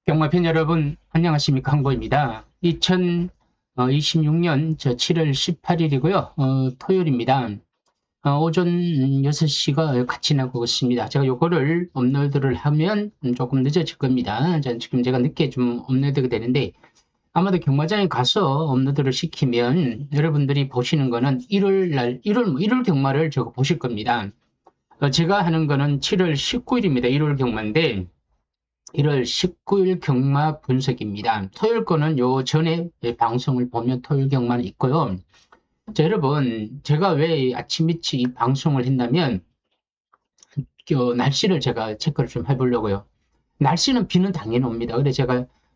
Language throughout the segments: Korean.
경마팬 여러분 안녕하십니까, 항보입니다. 2026년 7월 18일이고요. 토요일입니다. 오전 6시가 같이 나고 있습니다. 제가 요거를 업로드를 하면 조금 늦어질 겁니다. 지금 제가 늦게 좀 업로드가 되는데, 아마도 경마장에 가서 업로드를 시키면 여러분들이 보시는 거는 1월 경마를 저거 보실 겁니다. 제가 하는 거는 7월 19일입니다. 1월 경마인데, 1월 19일 경마 분석입니다. 토요일 거는 요 전에 방송을 보면 토요일 경마는 있고요. 자, 여러분, 제가 왜 아침 일찍 이 방송을 했냐면, 날씨를 제가 체크를 좀 해보려고요. 날씨는 비는 당연히 옵니다. 그래서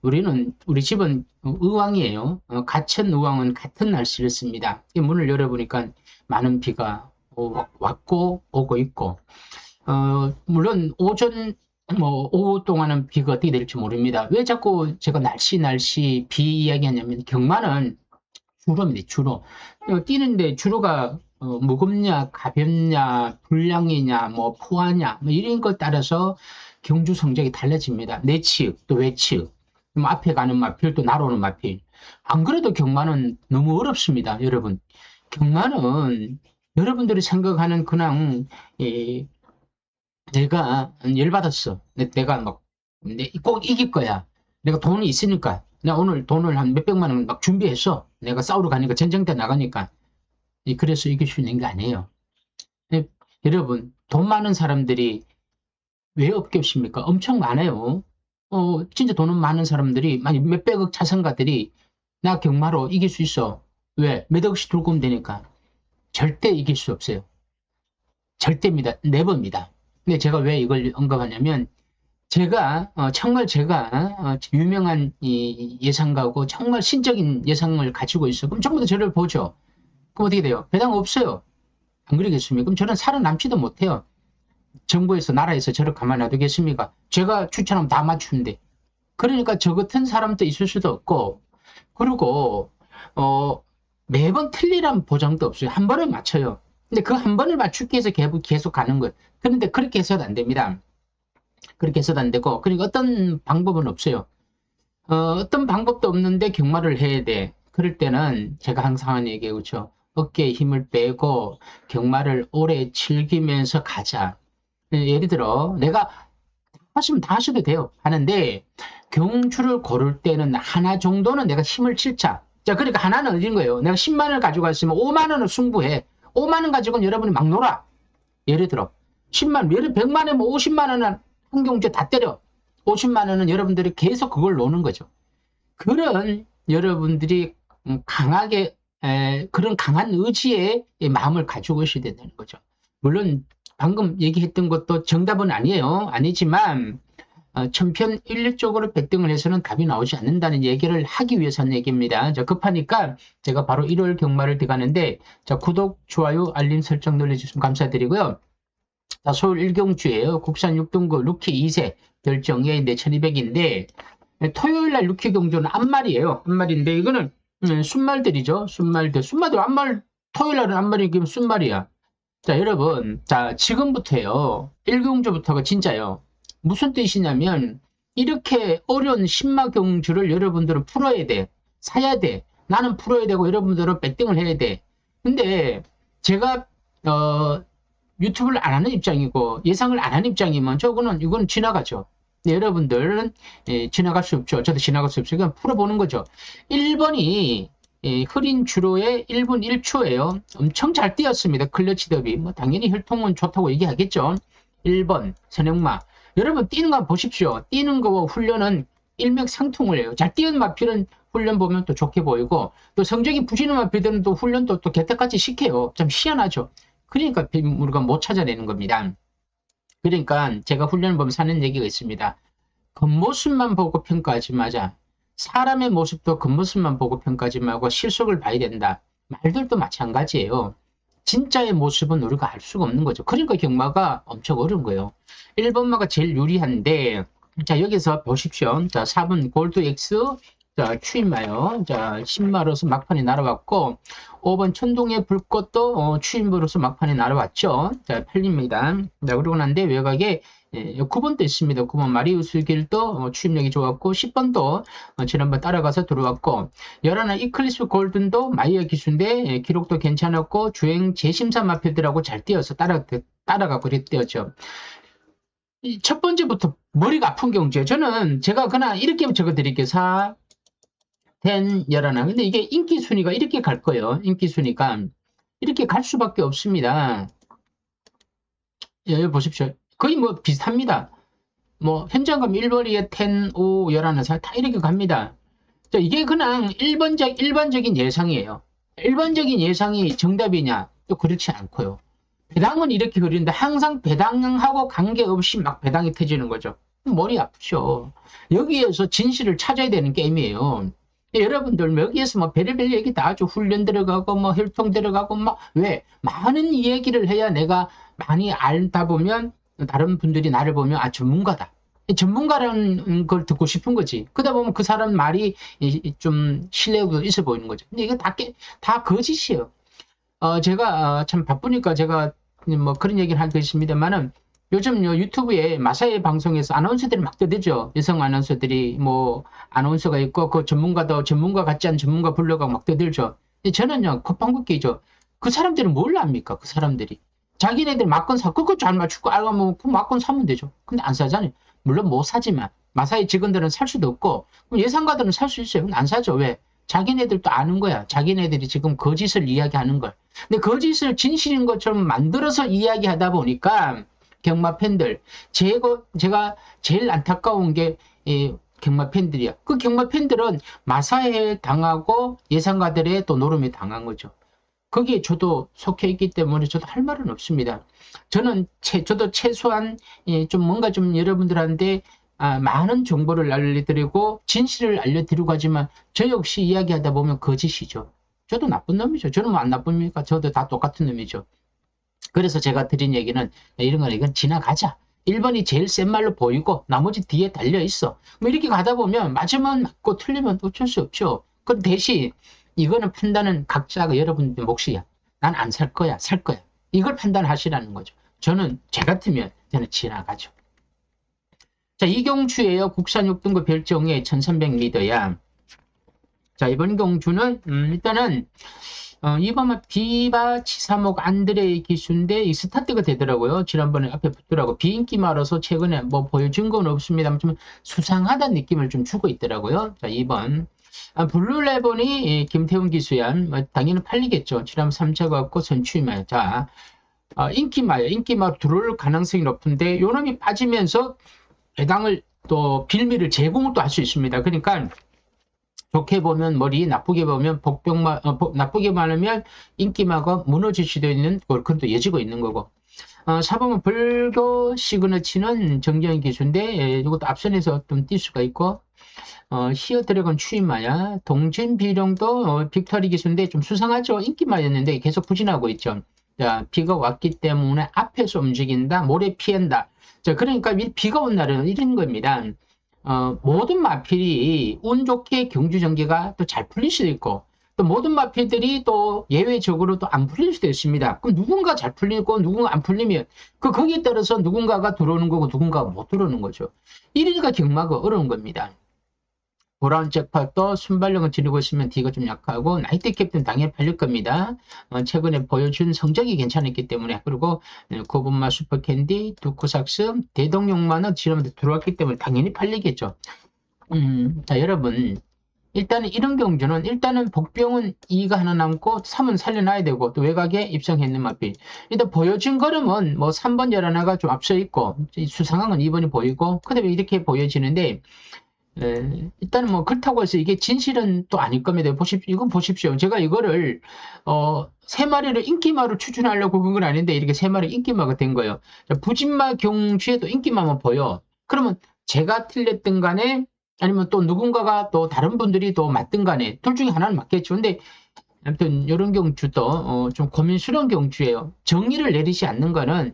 우리 집은 의왕이에요. 가천 의왕은 같은 날씨를 씁니다. 문을 열어보니까 많은 비가 왔고 오고 있고, 물론 오후 동안은 비가 어떻게 될지 모릅니다. 왜 자꾸 제가 날씨 비 이야기하냐면, 경마는 주로입니다. 주로 뛰는데 주로가 무겁냐 가볍냐 불량이냐 뭐 포하냐 뭐 이런 것 따라서 경주 성적이 달라집니다. 내치읍 또 외치읍, 앞에 가는 마필 또 나로는 마필. 안 그래도 경마는 너무 어렵습니다. 여러분, 경마는 여러분들이 생각하는 그냥 내가 열받았어. 내가 꼭 이길 거야. 내가 돈이 있으니까. 내가 오늘 돈을 한 몇백만 원 막 준비했어. 내가 싸우러 가니까, 전쟁터 나가니까. 그래서 이길 수 있는 게 아니에요. 여러분, 돈 많은 사람들이 왜 없겠습니까? 엄청 많아요. 진짜 돈 많은 사람들이, 만약 몇백억 자산가들이 나 경마로 이길 수 있어. 왜? 몇 억씩 들고 오면 되니까. 절대 이길 수 없어요. 절대입니다. 네버입니다. 근데 제가 왜 이걸 언급하냐면, 정말 제가 유명한 예상가고 정말 신적인 예상을 가지고 있어. 그럼 전부 다 저를 보죠. 그럼 어떻게 돼요? 배당 없어요. 안 그러겠습니까? 그럼 저는 살아남지도 못해요. 정부에서, 나라에서 저를 가만 놔두겠습니까? 제가 추천하면 다 맞추는데. 그러니까 저 같은 사람도 있을 수도 없고, 그리고 매번 틀리란 보장도 없어요. 한 번을 맞춰요. 근데 그 한 번을 맞추기 위해서 계속 가는 거예요. 그런데 그렇게 해서는 안 됩니다. 그렇게 해서도 안 되고, 그러니까 어떤 방법은 없어요. 어떤 방법도 없는데 경마를 해야 돼. 그럴 때는 제가 항상 하는 얘기예요. 그렇죠? 어깨에 힘을 빼고 경마를 오래 즐기면서 가자. 예를 들어 내가 하시면 다 하셔도 돼요. 하는데 경주를 고를 때는 하나 정도는 내가 힘을 실자. 자, 그러니까 하나는 어딘 거예요? 내가 10만 원을 가지고 왔으면 5만 원을 승부해. 5만 원 가지고는 여러분이 막 놀아. 예를 들어 10만, 예를 100만 원이면 50만 원은 한 경주에 다 때려. 50만 원은 여러분들이 계속 그걸 노는 거죠. 그런 여러분들이 강하게 그런 강한 의지의 마음을 가지고 있어야 된다는 거죠. 물론 방금 얘기했던 것도 정답은 아니에요. 아니지만 천편일률적으로 배팅을 해서는 답이 나오지 않는다는 얘기를 하기 위해서 하는 얘기입니다. 자, 급하니까 제가 바로 1월 경마를 들어가는데, 자, 구독, 좋아요, 알림 설정 눌러주시면 감사드리고요. 자, 서울 1경주예요. 국산 6등급 루키 2세 결정에 4,200인데, 토요일날 루키 경주는 앞말이에요. 앞말인데 이거는 순말들이죠. 순말들 앞말, 토요일날은 앞말이면 순말이야. 자, 여러분, 자, 지금부터요. 1경주부터가 진짜요. 무슨 뜻이냐면, 이렇게 어려운 신마 경주를 여러분들은 풀어야 돼. 사야 돼. 나는 풀어야 되고 여러분들은 배팅을 해야 돼. 근데 제가 유튜브를 안 하는 입장이고 예상을 안 하는 입장이면 이건 지나가죠. 네, 여러분들은 지나갈 수 없죠. 저도 지나갈 수 없어요. 그냥 풀어보는 거죠. 1번이 흐린 주로의 1분 1초예요. 엄청 잘 뛰었습니다. 클러치 더비. 뭐 당연히 혈통은 좋다고 얘기하겠죠. 1번 선행마. 여러분 뛰는 거 보십시오. 뛰는 거와 훈련은 일맥상통을 해요. 잘 뛰는 마필은 훈련 보면 또 좋게 보이고, 또 성적이 부진한 마필들은 또 훈련도 또 개떡같이 시켜요. 참 희한하죠. 그러니까 우리가 못 찾아내는 겁니다. 그러니까 제가 훈련을 보면서 하는 얘기가 있습니다. 겉모습만 보고 평가하지 마자. 사람의 모습도 겉모습만 보고 평가하지 말고 실속을 봐야 된다. 말들도 마찬가지예요. 진짜의 모습은 우리가 알 수가 없는 거죠. 그러니까 경마가 엄청 어려운 거예요. 1번마가 제일 유리한데, 자, 여기서 보십시오. 자, 4번 골드 X, 자, 추임마요. 자, 신마로서 막판에 날아왔고, 5번 천둥의 불꽃도 추임으로서 막판에 날아왔죠. 자, 팔립니다. 자, 그러고 난데 외곽에 9번도 있습니다. 9번 마리우스 길도 추임력이 좋았고, 10번도 지난번 따라가서 들어왔고, 11 이클리스 골든도 마이어 기수인데 기록도 괜찮았고, 주행 재심사 마표들하고 잘 뛰어서 따라가고 그랬대요. 첫 번째부터 머리가 아픈 경우죠. 제가 그냥 이렇게 적어 드릴게요. 4, 10, 11. 근데 이게 인기 순위가 이렇게 갈 거예요. 인기 순위가. 이렇게 갈 수밖에 없습니다. 여기 보십시오. 거의 뭐 비슷합니다. 뭐, 현장감 1번이에 10, 5, 11, 4, 다 이렇게 갑니다. 자, 이게 그냥 일반적인 예상이에요. 일반적인 예상이 정답이냐? 또 그렇지 않고요. 배당은 이렇게 그리는데 항상 배당하고 관계없이 막 배당이 터지는 거죠. 머리 아프죠. 여기에서 진실을 찾아야 되는 게임이에요. 여러분들 여기에서 뭐 별의별 얘기 다 하죠. 훈련 들어가고 뭐 혈통 들어가고 막 왜 많은 이야기를 해야 내가 많이 알다 보면 다른 분들이 나를 보면 아 전문가다. 전문가라는 걸 듣고 싶은 거지. 그러다 보면 그 사람 말이 좀 신뢰가 있어 보이는 거죠. 근데 이거 다 거짓이에요. 제가 참 바쁘니까 제가 뭐 그런 얘기를 할 거 있습니다만은 요즘 유튜브에 마사회 방송에서 아나운서들이 막 떠들죠. 여성 아나운서들이 뭐 아나운서가 있고 그 전문가도 전문가 같지 않은 전문가 불러가 막 떠들죠. 근데 저는요 콧방귀끼죠. 그 사람들은 뭘 압니까? 그 사람들이 자기네들 막건 사 그거 잘 맞추고 알고 그 막건 사면 되죠. 근데 안 사잖아요. 물론 못 사지만 마사회 직원들은 살 수도 없고 예상가들은 살 수 있어요. 근데 안 사죠. 왜? 자기네들도 아는 거야. 자기네들이 지금 거짓을 이야기하는 걸. 근데 거짓을 진실인 것처럼 만들어서 이야기하다 보니까 경마 팬들, 제가 제일 안타까운 게 경마 팬들이야. 그 경마 팬들은 마사에 당하고 예상가들의 또 노름에 당한 거죠. 거기에 저도 속해 있기 때문에 저도 할 말은 없습니다. 저도 최소한 좀 뭔가 좀 여러분들한테 많은 정보를 알려드리고 진실을 알려드리고 하지만 저 역시 이야기하다 보면 거짓이죠. 저도 나쁜 놈이죠. 저는 뭐 안 나쁩니까? 저도 다 똑같은 놈이죠. 그래서 제가 드린 얘기는 이런 거는 이건 지나가자. 1번이 제일 센 말로 보이고 나머지 뒤에 달려 있어. 뭐 이렇게 가다 보면 맞으면 맞고 틀리면 어쩔 수 없죠. 그 대신 이거는 판단은 각자가 여러분들 몫이야. 난 안 살 거야, 살 거야. 이걸 판단하시라는 거죠. 제 같으면 저는 지나가죠. 자, 이경주예요. 국산 6등급 별정에 1300m야. 자, 이번 경주는 일단은 이번만 비바 치사목 안드레이 기수인데 이 스타트가 되더라고요. 지난번에 앞에 붙더라고. 비인기 말아서 최근에 뭐 보여준 건 없습니다만 좀 수상하다는 느낌을 좀 주고 있더라고요. 자, 2번. 블루레본이 김태훈 기수야. 당연히 팔리겠죠. 지난번 3차 갖고 선취마요. 자, 인기마요. 인기마 들어올 가능성이 높은데 요놈이 빠지면서 배당을 또 빌미를 제공을 또 할 수 있습니다. 그러니까 좋게 보면 머리, 나쁘게 보면 나쁘게 말하면 인기마가 무너질 수도 있는 그건 또 여지고 있는 거고. 4번은 불교 시그너치는 정경희 기수인데 이것도 앞선에서 좀 뛸 수가 있고 히어 드래곤 추임마야 동진 비룡도 빅터리 기수인데 좀 수상하죠. 인기마였는데 계속 부진하고 있죠. 자, 비가 왔기 때문에 앞에서 움직인다, 모래 피한다. 자, 그러니까 비가 온 날은 이런 겁니다. 모든 마필이 운 좋게 경주 전개가 또 잘 풀릴 수도 있고, 또 모든 마필들이 또 예외적으로 또 안 풀릴 수도 있습니다. 그럼 누군가 잘 풀리고 누군가 안 풀리면 거기에 따라서 누군가가 들어오는 거고 누군가가 못 들어오는 거죠. 이러니까 경마가 어려운 겁니다. 보라운 잭팟도 순발력을 지니고 있으면 D가 좀 약하고 나이트 캡틴 당연히 팔릴 겁니다. 최근에 보여준 성적이 괜찮았기 때문에 그리고 고분마 슈퍼캔디, 두쿠삭스, 대동용만은 지난번에 들어왔기 때문에 당연히 팔리겠죠. 자 여러분 일단은 이런 경주는 일단은 복병은 2가 하나 남고 3은 살려놔야 되고 또 외곽에 입성했는 마필 일단 보여준 걸음은 뭐 3번 11가 좀 앞서 있고 수상한 건 2번이 보이고 그 다음에 이렇게 보여지는데 일단은 뭐 그렇다고 해서 이게 진실은 또 아닐 겁니다. 이건 보십시오. 제가 이거를 세 마리를 인기마로 추천하려고 그런 건 아닌데 이렇게 세 마리 인기마가 된 거예요. 자, 부진마 경주에도 인기마만 보여. 그러면 제가 틀렸든 간에 아니면 또 누군가가 또 다른 분들이 또 맞든 간에 둘 중에 하나는 맞겠죠. 근데 아무튼 이런 경주도 좀 고민스러운 경주예요. 정의를 내리지 않는 거는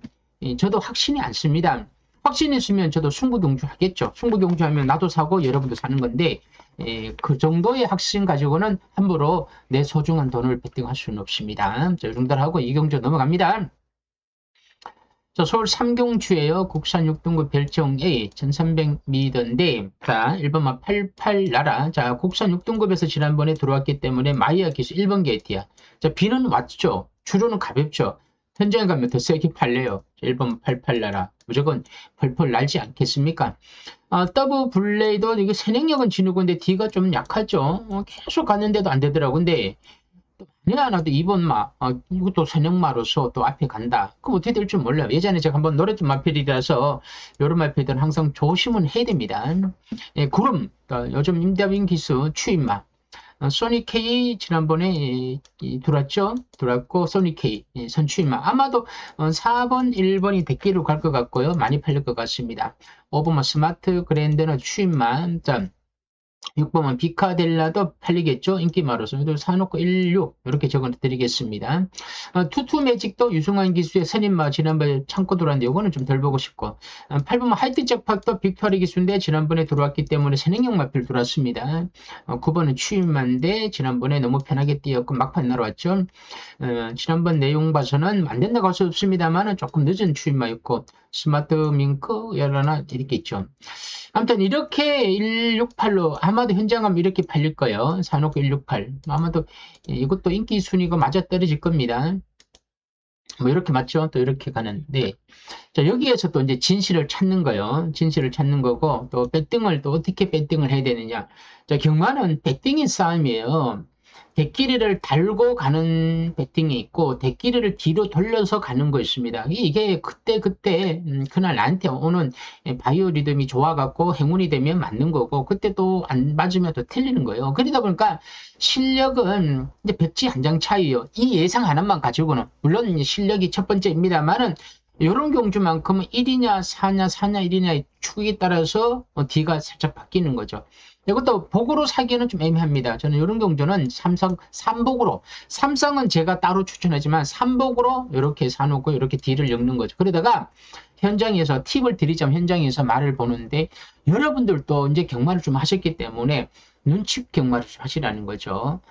저도 확신이 않습니다. 확신이 있으면 저도 승부 경주 하겠죠. 승부 경주 하면 나도 사고 여러분도 사는 건데 그 정도의 확신 가지고는 함부로 내 소중한 돈을 베팅할 수는 없습니다. 자, 이 정도로 하고 이 경주 넘어갑니다. 자, 서울 삼경주예요. 국산 6등급 별정 A 1300m인데 자 1번만 88 나라. 자 국산 6등급에서 지난번에 들어왔기 때문에 마이야 기수 1번 게이트야. 자 비는 왔죠. 주로는 가볍죠. 현장에 가면 더 세게 팔려요. 1번 88 나라. 무조건 펄펄 날지 않겠습니까? 더블 블레이드 이게 선행력은 지누고인데 D가 좀 약하죠. 계속 갔는데도 안 되더라고. 근데 내가 하나도 2번 마, 이것도 선형마로서 또 앞에 간다. 그럼 어떻게 될 줄 몰라요. 예전에 제가 한번 노랬던 마필이라서 이런 마필들은 항상 조심은 해야 됩니다. 예, 구름, 요즘 임대빈 기수 추임마. 소니 K 지난번에 들어왔죠? 들어왔고 소니 K 선추임마. 아마도 4번, 1번이 대기로 갈 것 같고요. 많이 팔릴 것 같습니다. 5번은 스마트 그랜드는 추임마. 자, 6번은 비카델라도 팔리겠죠. 인기마로서 사놓고 16 이렇게 적어 드리겠습니다. 투투 매직도 유승환 기수의 선임마 지난번에 창고 들어왔는데 이거는 좀 덜 보고 싶고 8번은 하이트 잭팟도 빅터리 기수인데 지난번에 들어왔기 때문에 선행형 마필 들어왔습니다. 9번은 추임마인데 지난번에 너무 편하게 뛰었고 막판 날아왔죠. 지난번 내용 봐서는 안 된다고 할 수 없습니다만 조금 늦은 추임마였고 스마트 밍크 여러나 이렇게 있죠. 아무튼 이렇게 168로 아마도 현장 가면 이렇게 팔릴 거예요. 사놓고 168 아마도 이것도 인기 순위가 맞아 떨어질 겁니다. 뭐 이렇게 맞죠? 또 이렇게 가는데 자 여기에서 또 이제 진실을 찾는 거예요. 진실을 찾는 거고 또 배팅을 또 어떻게 배팅을 해야 되느냐. 자 경마는 배팅의 싸움이에요. 대끼리를 달고 가는 배팅이 있고 대끼리를 뒤로 돌려서 가는 거 있습니다. 이게 그때 그날 나한테 오는 바이오 리듬이 좋아갖고 행운이 되면 맞는 거고 그때 또 안 맞으면 또 틀리는 거예요. 그러다 보니까 실력은 이제 백지 한 장 차이요. 이 예상 하나만 가지고는 물론 실력이 첫 번째입니다만은 이런 경주만큼은 1이냐 4냐 4냐 1이냐 축에 따라서 D가 살짝 바뀌는 거죠. 이것도 복으로 사기에는 좀 애매합니다. 저는 이런 경주는 삼복으로, 삼성은 제가 따로 추천하지만 삼복으로 이렇게 사놓고 이렇게 D를 엮는 거죠. 그러다가 현장에서 팁을 드리자면 현장에서 말을 보는데 여러분들도 이제 경마를 좀 하셨기 때문에 눈치 경마를 좀 하시라는 거죠.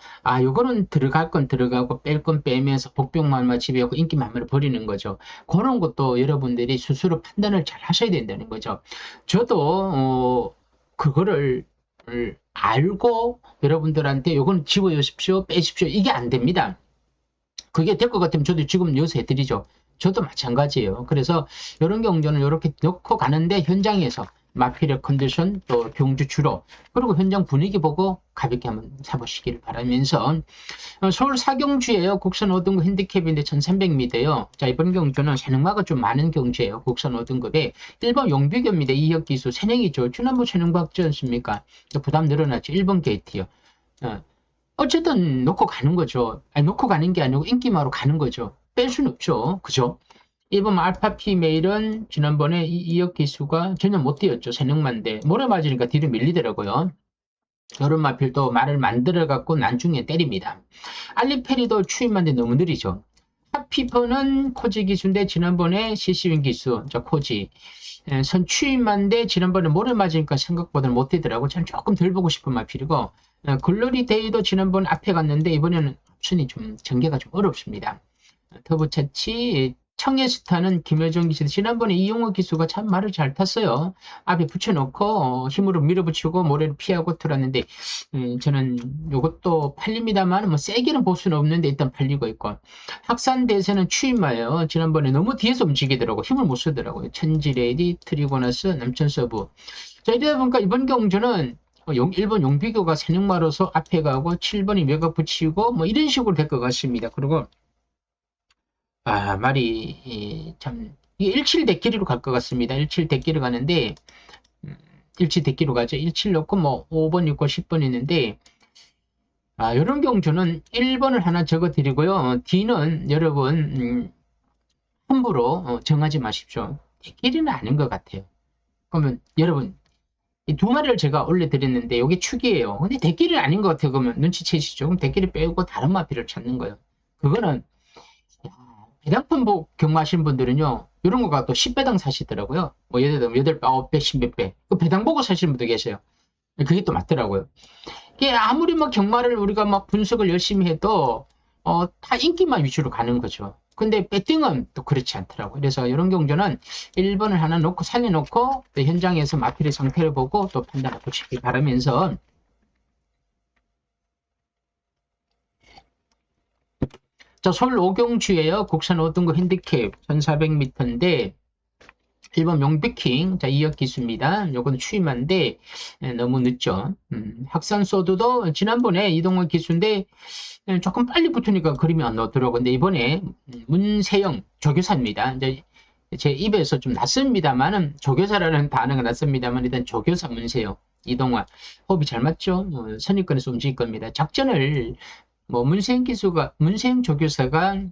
요거는 들어갈 건 들어가고 뺄 건 빼면서 복병만만 지배하고 인기만만을 버리는 거죠. 그런 것도 여러분들이 스스로 판단을 잘 하셔야 된다는 거죠. 저도 그거를 알고 여러분들한테 요건 집어여십시오 빼십시오 이게 안 됩니다. 그게 될 것 같으면 저도 지금 여기서 해드리죠. 저도 마찬가지예요. 그래서 이런 경우는 이렇게 넣고 가는데 현장에서 마필의 컨디션 또 경주 주로 그리고 현장 분위기 보고 가볍게 한번 사보시길 바라면서 서울 사경주예요. 국산 5등급 핸디캡인데 1300m예요. 자 이번 경주는 세능마가 좀 많은 경주예요. 국산 5등급에 1번 용비교입니다. 이혁 기수 세능이죠. 지난번 세능마 없지 않습니까? 부담 늘어났죠. 1번 게이트요. 어쨌든 놓고 가는 거죠. 놓고 가는 게 아니고 인기마로 가는 거죠. 뺄 수는 없죠. 그죠? 1번 알파피 메일은 지난번에 이혁 기수가 전혀 못 뛰었죠. 세능만데 모래 맞으니까 뒤로 밀리더라고요. 여름 마필도 말을 만들어 갖고 난중에 때립니다. 알리페리도 추임만데 너무 느리죠. 핫피퍼는 코지 기수인데 지난번에 CC윈 기수, 저 코지 선 추임만데 지난번에 모래 맞으니까 생각보다 못 뛰더라고. 저는 조금 덜 보고 싶은 마필이고 글로리 데이도 지난번 앞에 갔는데 이번에는 옵션이 좀 전개가 좀 어렵습니다. 터보 차치 청예스타는 김여정 기수 지난번에 이용호 기수가 참 말을 잘 탔어요. 앞에 붙여놓고 힘으로 밀어붙이고 모래를 피하고 들었는데 저는 이것도 팔립니다만 뭐 세게는 볼 수는 없는데 일단 팔리고 있고 학산대세는 추임마예요. 지난번에 너무 뒤에서 움직이더라고 힘을 못 쓰더라고요. 천지레디 트리고나스 남천서부 자 이러다 보니까 이번 경주는 1번 용비교가 세능마로서 앞에 가고 7번이 매각 붙이고 뭐 이런 식으로 될 것 같습니다. 그리고 말이 참 이게 17 대끼리로 갈 것 같습니다. 17 대끼리 가는데 17 대끼로 가죠. 17 넣고 뭐 5번, 6번, 10번 있는데 이런 경주는 1번을 하나 적어 드리고요. D는 여러분 함부로 정하지 마십시오. 대끼리는 아닌 것 같아요. 그러면 여러분 이 두 마리를 제가 올려드렸는데 이게 축이에요. 근데 대끼리는 아닌 것 같아요. 그러면 눈치채시죠? 그럼 대끼리 빼고 다른 마필을 찾는 거예요. 그거는 배당품 경마하시는 분들은요, 이런 거가 또 10배당 사시더라고요. 뭐 예를 들면 8배, 9배, 10몇 배. 그 배당 보고 사시는 분도 계세요. 그게 또 맞더라고요. 이게 아무리 뭐 경마를 우리가 막 분석을 열심히 해도 다 인기만 위주로 가는 거죠. 근데 배팅은 또 그렇지 않더라고요. 그래서 이런 경우는 1번을 하나 놓고 살려놓고 또 현장에서 마필의 상태를 보고 또 판단을 보시기 바라면서, 자, 서울 오경주에요. 국산 5등급 핸디캡 1400m인데 1번 명백킹, 자, 2억 기수입니다. 요거는 추임한데 너무 늦죠. 학산소드도 지난번에 이동원 기수인데 조금 빨리 붙으니까 그림이 안 나오더라고요. 근데 이번에 문세영 조교사입니다. 이제 제 입에서 좀 낯섭니다만은, 조교사라는 단어가 낯섭니다만 일단 조교사 문세영, 이동환 호흡이 잘 맞죠. 선입권에서 움직일 겁니다. 작전을 뭐 문세영 조교사가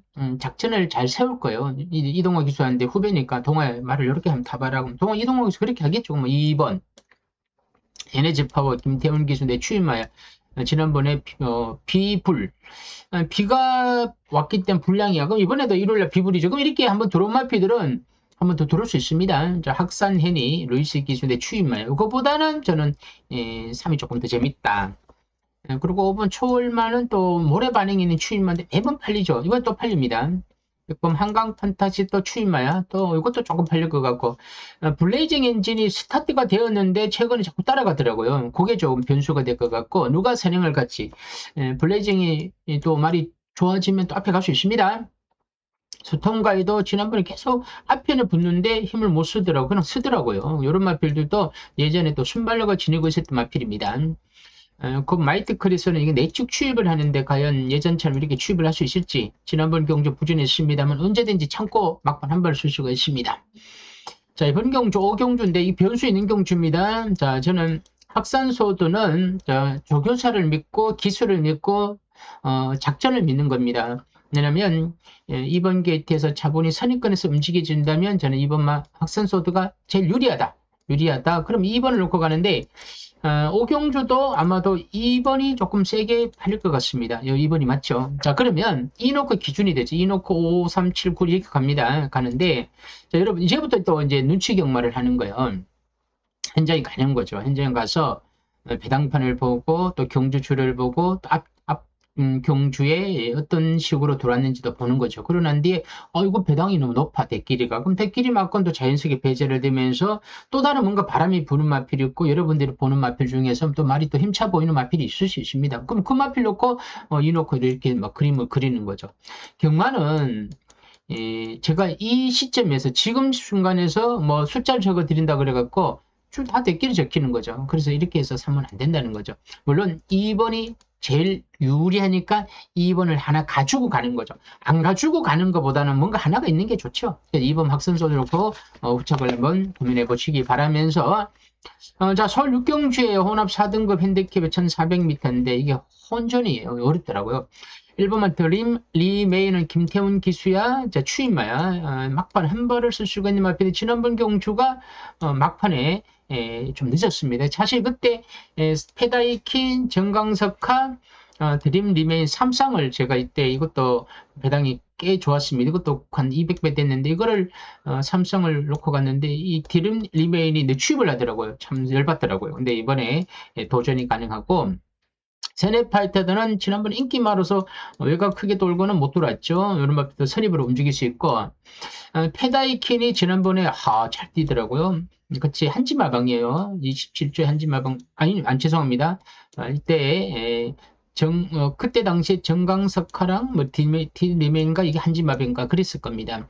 작전을 잘 세울 거예요. 이동화 기수한테 후배니까 동화 말을 이렇게 하면 타바라고, 동화 이동화 기수 그렇게 하겠죠. 뭐 2번 에너지 파워 김태훈 기수 내 추임하여 지난번에 비불, 비가 왔기 때문에 불량이야. 그럼 이번에도 일요일날 비불이죠. 그럼 이렇게 한번 들어온 마피들은 한번 더 들어올 수 있습니다. 자, 학산 해니 루이스 기수 내 추임하여, 이거보다는 저는 3이 조금 더 재밌다. 그리고 5번 초월만은 또 모래 반응이 있는 추임마인데 매번 팔리죠. 이건 또 팔립니다. 6번 한강 판타지 또 추임마야. 또 이것도 조금 팔릴 것 같고, 블레이징 엔진이 스타트가 되었는데 최근에 자꾸 따라가더라고요. 그게 조금 변수가 될 것 같고, 누가 선행을 같이 블레이징이 또 말이 좋아지면 또 앞에 갈 수 있습니다. 수통가에도 지난번에 계속 앞에는 붙는데 힘을 못 쓰더라고요. 그냥 쓰더라고요. 이런 마필들도 예전에 또 순발력을 지니고 있었던 마필입니다. 그 마이트 크리스는 이게 내축 취입을 하는데 과연 예전처럼 이렇게 취입을 할 수 있을지, 지난번 경주 부진했습니다만 언제든지 참고 막판 한 발 쏠 수가 있습니다. 자, 이번 경주 5경주인데 이 변수 있는 경주입니다. 자, 저는 학산소도는 조교사를 믿고 기술을 믿고 작전을 믿는 겁니다. 왜냐면 이번 게이트에서 자본이 선입권에서 움직여진다면 저는 이번 학산소도가 제일 유리하다. 그럼 2번을 놓고 가는데, 오경주도 아마도 2번이 조금 세게 팔릴 것 같습니다. 2번이 맞죠? 자, 그러면 이 놓고 기준이 되죠. 이 놓고 5, 3, 7, 9 이렇게 가는데, 자, 여러분, 이제부터 또 이제 눈치 경마를 하는 거예요. 현장에 가는 거죠. 현장에 가서 배당판을 보고 또 경주줄을 보고 또 경주에 어떤 식으로 돌았는지도 보는 거죠. 그러고 난 뒤에 이거 배당이 너무 높아, 대끼리가. 그럼 대끼리 막건도 자연스럽게 배제를 되면서 또 다른 뭔가 바람이 부는 마필이 있고, 여러분들이 보는 마필 중에서 또 말이 또 힘차 보이는 마필이 있을 수 있습니다. 그럼 그 마필 놓고 이 놓고 이렇게 막 그림을 그리는 거죠. 경마는 제가 이 시점에서 지금 순간에서 뭐 숫자를 적어 드린다 그래갖고 줄 다 대끼리 적히는 거죠. 그래서 이렇게 해서 사면 안 된다는 거죠. 물론 2번이 제일 유리하니까 2번을 하나 가지고 가는 거죠. 안 가지고 가는 것보다는 뭔가 하나가 있는 게 좋죠. 2번 학선소를 놓고 후착을 한번 고민해 보시기 바라면서, 자, 서울 육경주에 혼합 4등급 핸디캡 1400m인데 이게 혼전이에요. 어렵더라고요. 1번만 더 리메이는 김태훈 기수야. 자, 추임마야. 막판 한 발을 쓸 수가 있는 마필이 지난번 경주가 막판에 좀 늦었습니다. 사실 그때 페다이킨, 정강석화, 드림 리메인 3쌍을 제가 이때 이것도 배당이 꽤 좋았습니다. 이것도 한 200배 됐는데 이거를 3쌍을 놓고 갔는데 이 드림 리메인이 늦추입을 하더라고요. 참 열받더라고요. 근데 이번에 도전이 가능하고, 세네파이터들은 지난번 인기 많아서 외곽 크게 돌고는 못 돌았죠. 이런 것도 선입으로 움직일 수 있고, 페다이킨이 지난번에 잘 뛰더라고요. 그치, 한지마방이에요. 27조의 한지마방. 아니, 죄송합니다. 이때 그때 당시에 정강석화랑 뭐 디리메인가 이게 한지마방인가 그랬을 겁니다.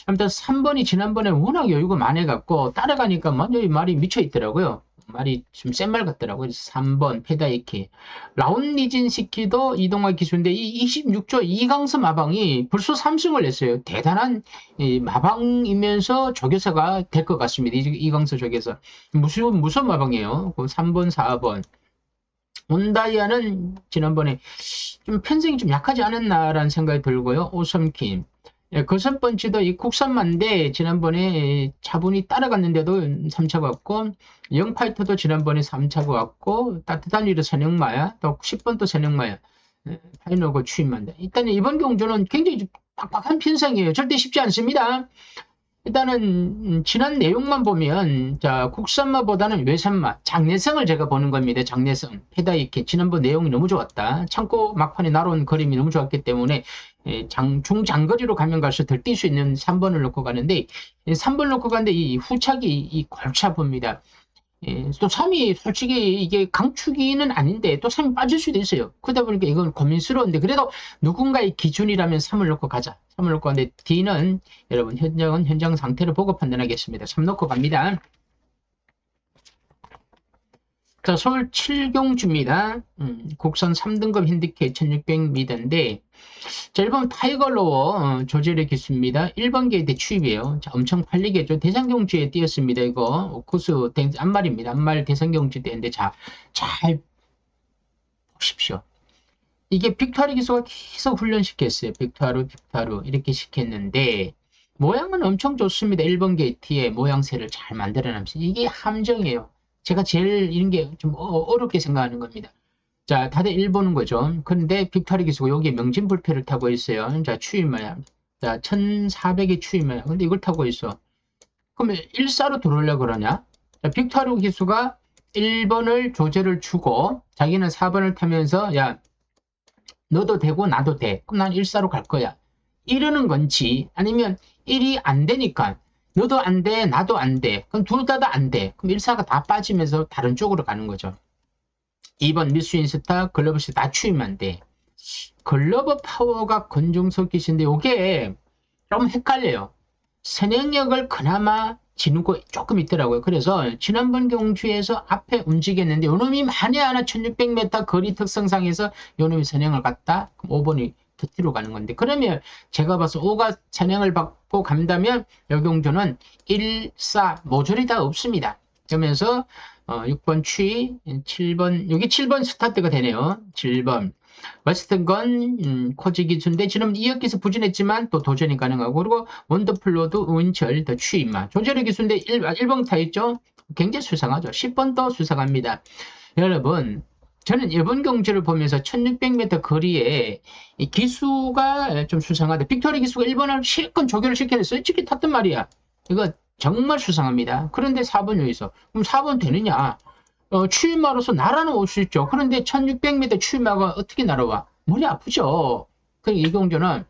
아무튼 3번이 지난번에 워낙 여유가 많아갖고 따라가니까 완전히 말이 미쳐 있더라고요. 말이 좀 센 말 같더라고요. 그래서 3번 페다이키. 라운리진 시키도 이동화 기수인데 이 26조 이강서 마방이 벌써 3승을 했어요. 대단한 마방이면서 조교사가 될 것 같습니다. 이강서 조교사. 무슨 마방이에요? 3번, 4번. 온다이아는 지난번에 좀 편성이 좀 약하지 않았나라는 생각이 들고요. 오섬킴. 예, 거섯번치도 이 국산만데 지난번에 차분히 따라갔는데도 3차가 왔고, 영파이터도 지난번에 3차가 왔고, 따뜻한 위로 선행마야, 또 10번 또 선행마야, 파이너고 추임만다. 일단 이번 경주는 굉장히 좀 빡빡한 편성이에요. 절대 쉽지 않습니다. 일단은 지난 내용만 보면 자 국산마보다는 외산마 장내성을 제가 보는 겁니다. 장내성 페다이키 지난번 내용이 너무 좋았다. 창고 막판에 날아온 그림이 너무 좋았기 때문에 중장거리로 가면 갈수록 덜 뛸 수 있는 3번을 놓고 가는데 3번 놓고 가는데 이 후착이 이 골치 아픕니다. 또 3이 솔직히 이게 강추기는 아닌데 또 3이 빠질 수도 있어요. 그러다 보니까 이건 고민스러운데 그래도 누군가의 기준이라면 3을 놓고 가자. 3을 놓고 가는데 D는 여러분 현장 상태를 보고 판단하겠습니다. 3 놓고 갑니다. 자, 서울 7경주입니다. 국선 3등급 핸디캡 1600m인데 자, 1번 타이거로워 조절의 기수입니다. 1번 게이트 추입이에요. 자, 엄청 팔리겠죠. 대상경주에 뛰었습니다. 이거 코스 앞말입니다. 앞말 대상경주 때인데 자, 잘 보십시오. 이게 빅타르 기수가 계속 훈련시켰어요. 빅타르 이렇게 시켰는데 모양은 엄청 좋습니다. 1번 게이트의 모양새를 잘 만들어놨습니다. 이게 함정이에요. 제가 제일 이런 게 좀 어렵게 생각하는 겁니다. 자, 다들 1 보는 거죠. 그런데 빅타르 기수가 여기에 명진불패를 타고 있어요. 자, 추임마야. 자, 1400의 추임마야. 근데 이걸 타고 있어. 그러면 1사로 들어오려고 그러냐? 자, 빅타르 기수가 1번을 조제를 주고 자기는 4번을 타면서 야, 너도 되고 나도 돼. 그럼 난 1사로 갈 거야. 이러는 건지 아니면 1이 안 되니까 너도 안 돼, 나도 안 돼. 그럼 둘 다 안 돼. 그럼 1사가 다 빠지면서 다른 쪽으로 가는 거죠. 2번 미스인스타, 글러브스 다 추이면 돼. 글러브 파워가 건중석 기신데 이게 좀 헷갈려요. 선행력을 그나마 지는 거 조금 있더라고요. 그래서 지난번 경주에서 앞에 움직였는데 요놈이 만에 하나 1600m 거리 특성상에서 요놈이 선행을 갔다. 그럼 5번이 더 뒤로 가는 건데 그러면 제가 봐서 5가 선행을 받고 간다면 요 경주는 1, 4 모조리 다 없습니다. 그러면서 6번 추이, 7번 여기 7번 스타트가 되네요. 7번 웨스턴 건 코지 기수인데 지금 이역기에서 부진했지만 또 도전이 가능하고 그리고 원더플로드 은철 더 추임마 조절의 기수인데 1번 타 있죠. 굉장히 수상하죠. 10번도 수상합니다. 여러분 저는 이번 경주를 보면서 1600m 거리에 이 기수가 좀 수상하다. 빅토리 기수가 1번을 실컷 조결을 시켜냈어요. 찍히 탔단 말이야. 이거 정말 수상합니다. 그런데 4번 여기서 그럼 4번 되느냐? 추임마로서 날아는 올 수 있죠. 그런데 1600m 추임마가 어떻게 날아와? 머리 아프죠. 그러니까 이 경주는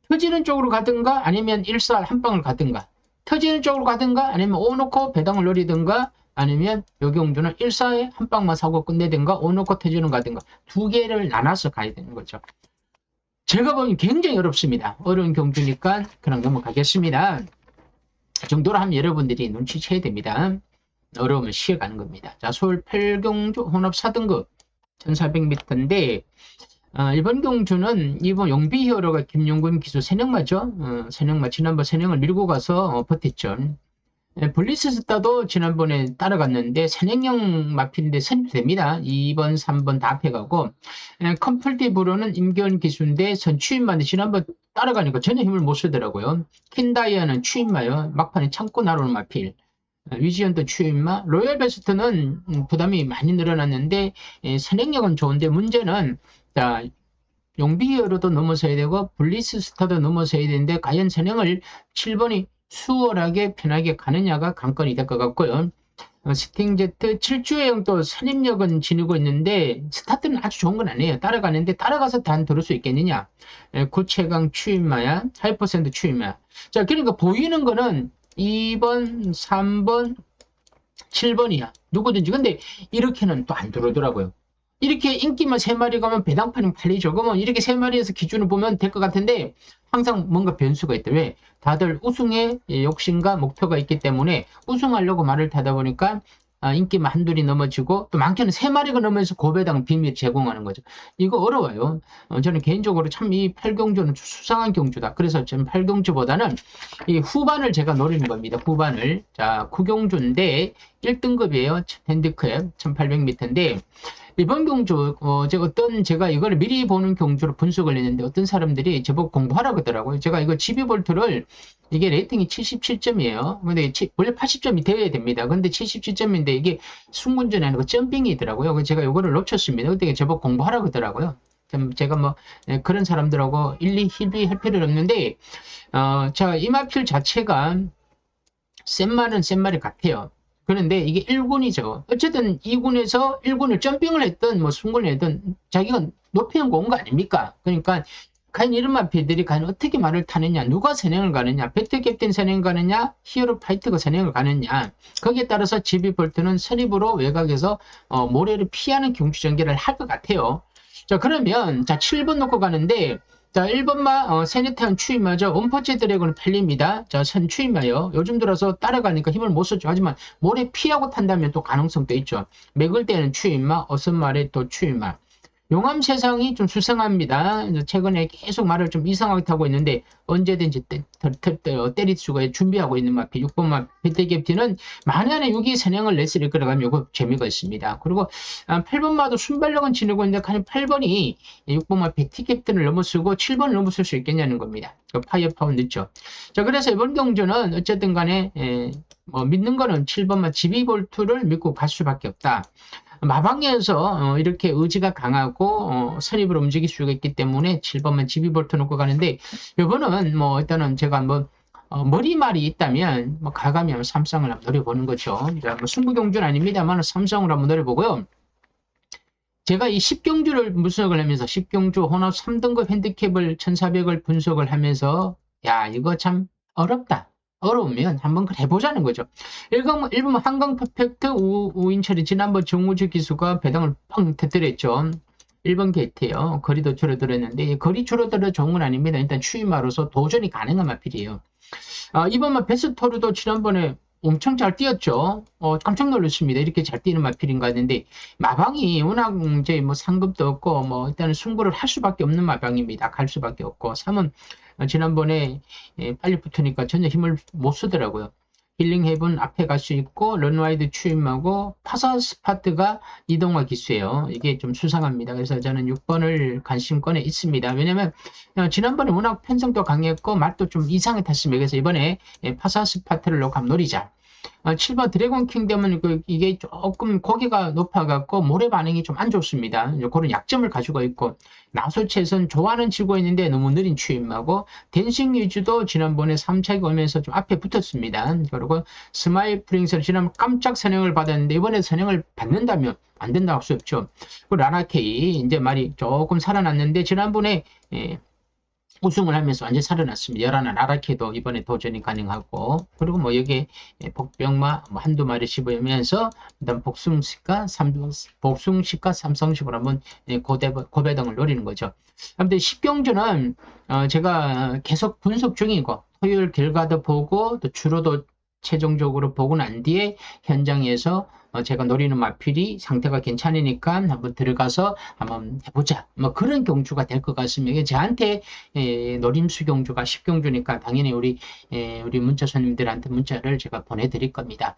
터지는 쪽으로 가든가 아니면 1살 한 방을 가든가 터지는 쪽으로 가든가 아니면 5 놓고 배당을 노리든가 아니면 이 경주는 1사에 한 방만 사고 끝내든가 5 놓고 터지는 가든가 두 개를 나눠서 가야 되는 거죠. 제가 보기엔 굉장히 어렵습니다. 어려운 경주니까 그냥 넘어가겠습니다. 이 정도로 하면 여러분들이 눈치채야 됩니다. 어려우면 쉬어가는 겁니다. 자, 서울 8경주 혼합 4등급 1400m인데 이번 경주는 이번 용비 히어로가 김용근 기수 선행마죠. 선행마 지난번 선행을 밀고 가서 버텼죠. 블리스스타도 지난번에 따라갔는데 선행형 마필인데 선입됩니다. 2번, 3번 다 앞에 가고 컴플티브로는 임기원 기수인데 선추임마인데 지난번 따라가니까 전혀 힘을 못 쓰더라고요. 킨다이아는 추임마요. 막판에 참고 나오는 마필. 위지언도 추임마. 로열 베스트는 부담이 많이 늘어났는데 선행력은 좋은데 문제는 자 용비히어로도 넘어서야 되고 블리스스타도 넘어서야 되는데 과연 선행을 7번이 수월하게 편하게 가느냐가 관건이 될 것 같고요. 스팅제트 7주행 또 선임력은 지니고 있는데 스타트는 아주 좋은 건 아니에요. 따라가는데 따라가서 단 들을 수 있겠느냐. 구체강 추임마야 하이퍼센트 추임마야. 자 그러니까 보이는 거는 2번 3번 7번이야 누구든지. 근데 이렇게는 또 안 들어오더라고요. 이렇게 인기만 3마리 가면 배당판은 팔리죠. 그러면 이렇게 3마리에서 기준을 보면 될 것 같은데 항상 뭔가 변수가 있다. 왜? 다들 우승에 욕심과 목표가 있기 때문에 우승하려고 말을 타다 보니까 인기만 한둘이 넘어지고 또 많게는 3마리가 넘어서 고배당 비밀 제공하는 거죠. 이거 어려워요. 저는 개인적으로 참 이 8경주는 수상한 경주다. 그래서 저는 8경주보다는 이 후반을 제가 노리는 겁니다. 후반을. 자, 9경주인데 1등급이에요. 핸디캡 1800m인데 이번 경주, 제가 이걸 미리 보는 경주로 분석을 했는데 어떤 사람들이 제법 공부하라고 하더라고요. 제가 이거 GB볼트를 이게 레이팅이 77점이에요. 근데 원래 80점이 되어야 됩니다. 근데 77점인데 이게 순군전이 아니고 점핑이더라고요. 그래서 제가 이거를 놓쳤습니다. 그때 제법 공부하라고 하더라고요. 제가 뭐 그런 사람들하고 일리 희비할 필요는 없는데 자, 이마필 자체가 센 말은 센 말이 같아요. 그런데 이게 1군이죠. 어쨌든 2군에서 1군을 점핑을 했든 뭐 순군을 했든 자기가 높이 온거 아닙니까? 그러니까 과연 이런 마필들이 과연 어떻게 말을 타느냐, 누가 선행을 가느냐, 배트 캡틴 선행 가느냐, 히어로 파이터가 선행을 가느냐, 거기에 따라서 지비볼트는 선입으로 외곽에서 모래를 피하는 경주 전개를 할 것 같아요. 자, 그러면 자 7번 놓고 가는데 자 1번마 세네탄 추임마죠. 원퍼치 드래곤은 팔립니다. 자 선 추임마요. 요즘 들어서 따라가니까 힘을 못 썼죠. 하지만 모래 피하고 탄다면 또 가능성도 있죠. 맥을 때는 추임마, 어선말에 또 추임마. 용암 세상이 좀 수상합니다. 최근에 계속 말을 좀 이상하게 타고 있는데 언제든지 때릴 수가 준비하고 있는 마피 6번 배트캡틴은 만약에 6위 선행을 레슬을 끌어가면 이거 재미가 있습니다. 그리고 8번마도 순발력은 지르고 있는데 과연 8번이 6번마 배트캡틴을 넘어서고 7번을 넘어설 수 있겠냐는 겁니다. 파이어파워 늦죠. 자, 그래서 이번 경주는 어쨌든 간에 뭐 믿는 거는 7번마 지비볼트를 믿고 갈 수밖에 없다. 마방에서 이렇게 의지가 강하고 선입으로 움직일 수가 있기 때문에 7번만 지비볼트 놓고 가는데 이거는 뭐 일단은 제가 뭐 머리말이 있다면 뭐 가감이 하면 삼성을 한번 노려보는 거죠. 자, 뭐 승부경주는 아닙니다만 삼성을 한번 노려보고요. 제가 이 10경주를 분석을 하면서 10경주 혼합 3등급 핸디캡을 1400을 분석을 하면서 야 이거 참 어렵다. 어려우면 한번 해보자는 거죠. 1번 한강 퍼펙트 우인철이 지난번 정우주 기수가 배당을 빵 터뜨렸죠. 1번 게이트예요. 거리도 줄어들었는데 거리 줄어들어 좋은 건 아닙니다. 일단 추임마로서 도전이 가능한 마필이에요. 이번만 베스토르도 지난번에 엄청 잘 뛰었죠. 깜짝 놀랐습니다. 이렇게 잘 뛰는 마필인가 했는데 마방이 워낙 이제 뭐 상급도 없고 뭐 일단은 승부를 할 수밖에 없는 마방입니다. 갈 수밖에 없고 3은 지난번에 빨리 붙으니까 전혀 힘을 못 쓰더라고요. 힐링 헤븐 앞에 갈 수 있고 런와이드 추임하고 파사 스파트가 이동화 기수예요. 이게 좀 수상합니다. 그래서 저는 6번을 관심권에 있습니다. 왜냐면 지난번에 워낙 편성도 강했고 맛도 좀 이상하게 탔습니다. 그래서 이번에 파사 스파트를 놓고 한번 노리자. 7번 드래곤 킹덤은 이게 조금 고기가 높아갖고 모래 반응이 좀 안 좋습니다. 그런 약점을 가지고 있고 나소챗은 좋아는 지고 있는데 너무 느린 추임하고 댄싱 위주도 지난번에 3차기 오면서 좀 앞에 붙었습니다. 그리고 스마일 프링스는 지난번 깜짝 선행을 받았는데 이번에 선행을 받는다면 안 된다고 할 수 없죠. 그리고 라나케이 이제 말이 조금 살아났는데 지난번에 우승을 하면서 완전히 살아났습니다. 11 아라케도 이번에 도전이 가능하고 그리고 뭐 여기에 복병마 뭐 한두 마리 씹으면서 그다음 복숭식과 삼성식으로 한번 고배당을 노리는 거죠. 아무튼 10경주는 제가 계속 분석 중이고 토요일 결과도 보고 또 주로도 최종적으로 보고 난 뒤에 현장에서 제가 노리는 마필이 상태가 괜찮으니까 한번 들어가서 한번 해보자. 뭐 그런 경주가 될 것 같습니다. 저한테 노림수 경주가 10경주니까 당연히 우리 문자 손님들한테 문자를 제가 보내드릴 겁니다.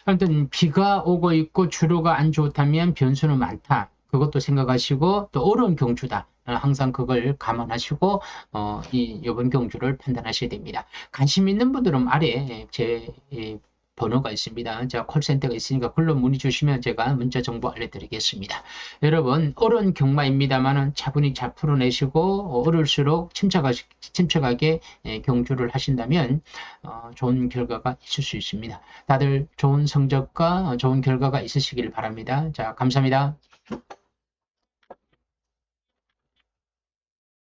아무튼 비가 오고 있고 주로가 안 좋다면 변수는 많다. 그것도 생각하시고 또 어려운 경주다. 항상 그걸 감안하시고 이번 경주를 판단하셔야 됩니다. 관심 있는 분들은 아래 제 번호가 있습니다. 자, 콜센터가 있으니까 글로 문의 주시면 제가 문자 정보 알려드리겠습니다. 여러분 어려운 경마입니다만은 차분히 잘 풀어내시고 어려울수록 침착하게 경주를 하신다면 좋은 결과가 있을 수 있습니다. 다들 좋은 성적과 좋은 결과가 있으시길 바랍니다. 자, 감사합니다.